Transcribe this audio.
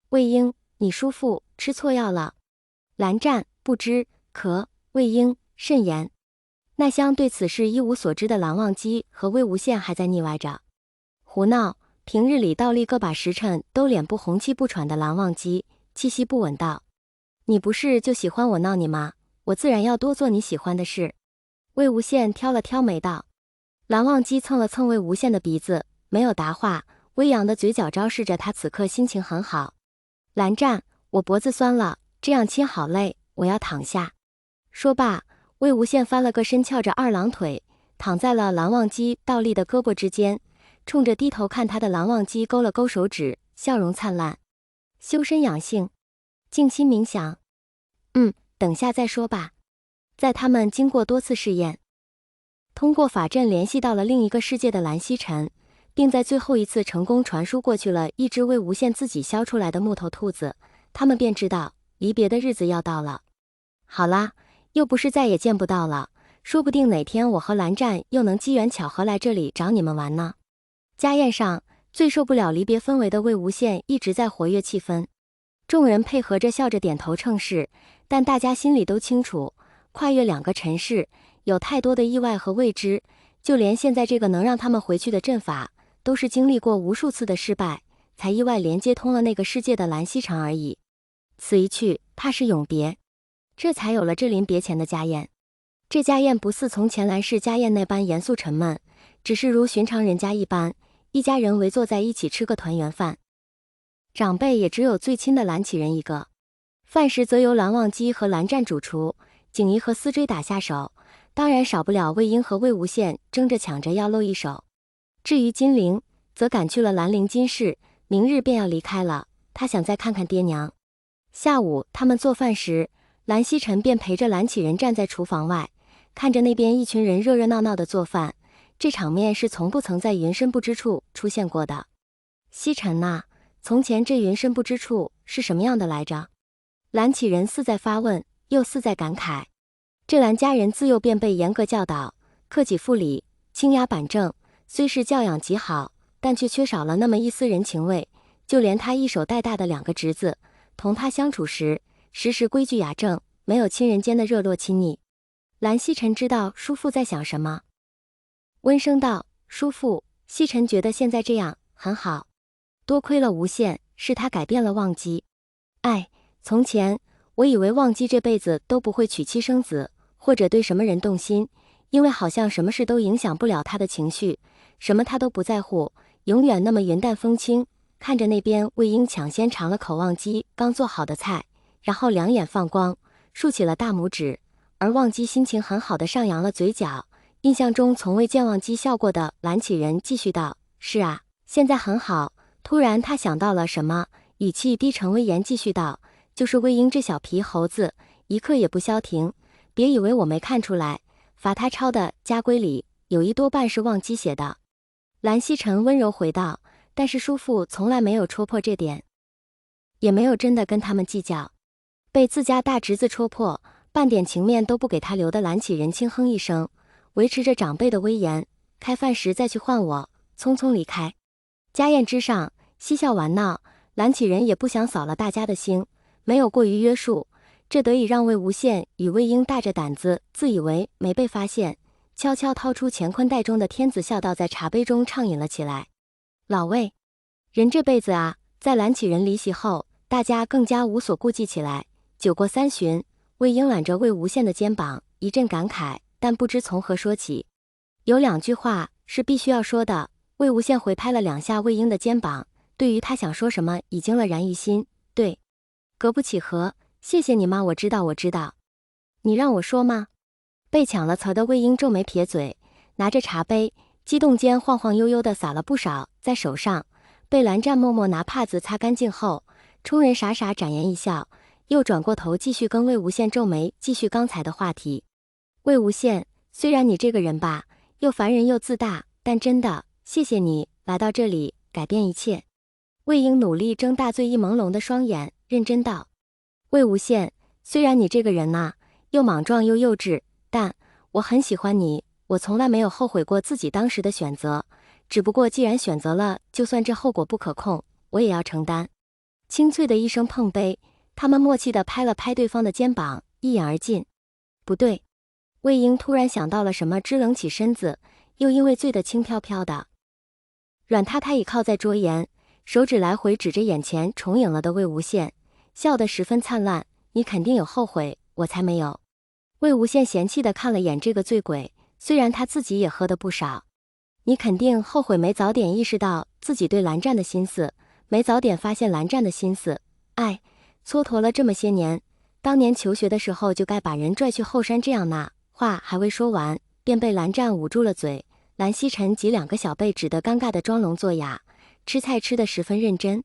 魏婴，你叔父吃错药了。蓝湛不知，可魏婴慎言。那厢对此事一无所知的蓝忘机和魏无羡还在腻歪着。胡闹！平日里倒立个把时辰都脸部红气不喘的蓝忘机，气息不稳道：“你不是就喜欢我闹你吗？我自然要多做你喜欢的事。”魏无羡挑了挑眉道。蓝忘机蹭了蹭魏无羡的鼻子，没有答话，微扬的嘴角昭示着他此刻心情很好。蓝湛，我脖子酸了，这样亲好累，我要躺下。说罢，魏无羡翻了个身，翘着二郎腿，躺在了蓝忘机倒立的胳膊之间，冲着低头看他的蓝忘机勾了勾手指，笑容灿烂。修身养性，静心冥想。等下再说吧。在他们经过多次试验，通过法阵联系到了另一个世界的蓝曦臣，并在最后一次成功传输过去了一只魏无羡自己削出来的木头兔子，他们便知道离别的日子要到了。好啦，又不是再也见不到了，说不定哪天我和蓝湛又能机缘巧合来这里找你们玩呢。家宴上，最受不了离别氛围的魏无羡一直在活跃气氛，众人配合着笑着点头称是，但大家心里都清楚，跨越2个尘世，有太多的意外和未知，就连现在这个能让他们回去的阵法，都是经历过无数次的失败，才意外连接通了那个世界的蓝曦臣而已。此一去，怕是永别，这才有了这临别前的家宴。这家宴不似从前蓝氏家宴那般严肃沉闷，只是如寻常人家一般，一家人围坐在一起吃个团圆饭。长辈也只有最亲的蓝启仁一个，饭食则由蓝忘机和蓝湛主厨，景怡和思追打下手，当然少不了魏婴和魏无羡争着抢着要露一手。至于金陵，则赶去了兰陵金氏，明日便要离开了，他想再看看爹娘。下午他们做饭时，蓝曦臣便陪着蓝启仁站在厨房外，看着那边一群人热热闹闹的做饭，这场面是从不曾在云深不知处出现过的。曦臣呐，从前这云深不知处是什么样的来着？蓝启仁似在发问，又似在感慨。这蓝家人自幼便被严格教导，克己复礼，清雅板正，虽是教养极好，但却缺少了那么一丝人情味。就连他一手带大的2个侄子，同他相处时，时时规矩雅正，没有亲人间的热络亲昵。蓝曦臣知道叔父在想什么，温声道：“叔父，曦臣觉得现在这样很好，多亏了无羡，是他改变了忘机。哎，从前我以为忘机这辈子都不会娶妻生子，或者对什么人动心，因为好像什么事都影响不了他的情绪，什么他都不在乎，永远那么云淡风轻。看着那边魏婴抢先尝了口忘机刚做好的菜，然后两眼放光，竖起了大拇指，而忘机心情很好的上扬了嘴角。印象中从未见忘机笑过的蓝启仁继续道：“是啊，现在很好。”突然他想到了什么，语气低沉威严继续道：“就是魏婴这小皮猴子，一刻也不消停，别以为我没看出来，罚他抄的家规里有一多半是忘机写的。”蓝曦臣温柔回道：“但是叔父从来没有戳破这点，也没有真的跟他们计较。”被自家大侄子戳破，半点情面都不给他留的蓝启仁轻哼一声，维持着长辈的威严，开饭时再去唤我，匆匆离开。家宴之上，嬉笑玩闹，蓝启仁也不想扫了大家的兴，没有过于约束，这得以让魏无羡与魏婴大着胆子，自以为没被发现，悄悄掏出乾坤袋中的天子笑道，在茶杯中畅饮了起来。老魏，人这辈子啊，在蓝启仁离席后，大家更加无所顾忌起来。酒过3巡，魏婴揽着魏无羡的肩膀，一阵感慨，但不知从何说起。有2句话是必须要说的。魏无羡回拍了2下魏婴的肩膀，对于他想说什么已经了然于心。对，隔不起河，谢谢你妈，我知道我知道。你让我说吗？被抢了词的魏婴皱眉撇嘴，拿着茶杯，激动间晃晃悠悠地洒了不少在手上，被蓝湛默默拿帕子擦干净后，冲人傻傻展颜一笑，又转过头继续跟魏无羡皱眉，继续刚才的话题。魏无羡，虽然你这个人吧，又烦人又自大，但真的谢谢你来到这里，改变一切。魏婴努力睁大醉意朦胧的双眼，认真道：“魏无羡，虽然你这个人呐，又莽撞又幼稚，但我很喜欢你，我从来没有后悔过自己当时的选择，只不过既然选择了，就算这后果不可控，我也要承担。”清脆的一声碰杯，他们默契地拍了拍对方的肩膀，一饮而尽。不对，魏婴突然想到了什么，支棱起身子，又因为醉得轻飘飘的。阮太太倚靠在桌沿，手指来回指着眼前重影了的魏无羡，笑得十分灿烂。你肯定有后悔，我才没有。魏无羡嫌弃地看了眼这个醉鬼，虽然他自己也喝得不少。你肯定后悔没早点意识到自己对蓝湛的心思，没早点发现蓝湛的心思。哎，蹉跎了这么些年，当年求学的时候就该把人拽去后山，这样那话还未说完，便被蓝湛捂住了嘴。蓝曦臣及2个小辈只得尴尬的装聋作哑，吃菜吃得十分认真。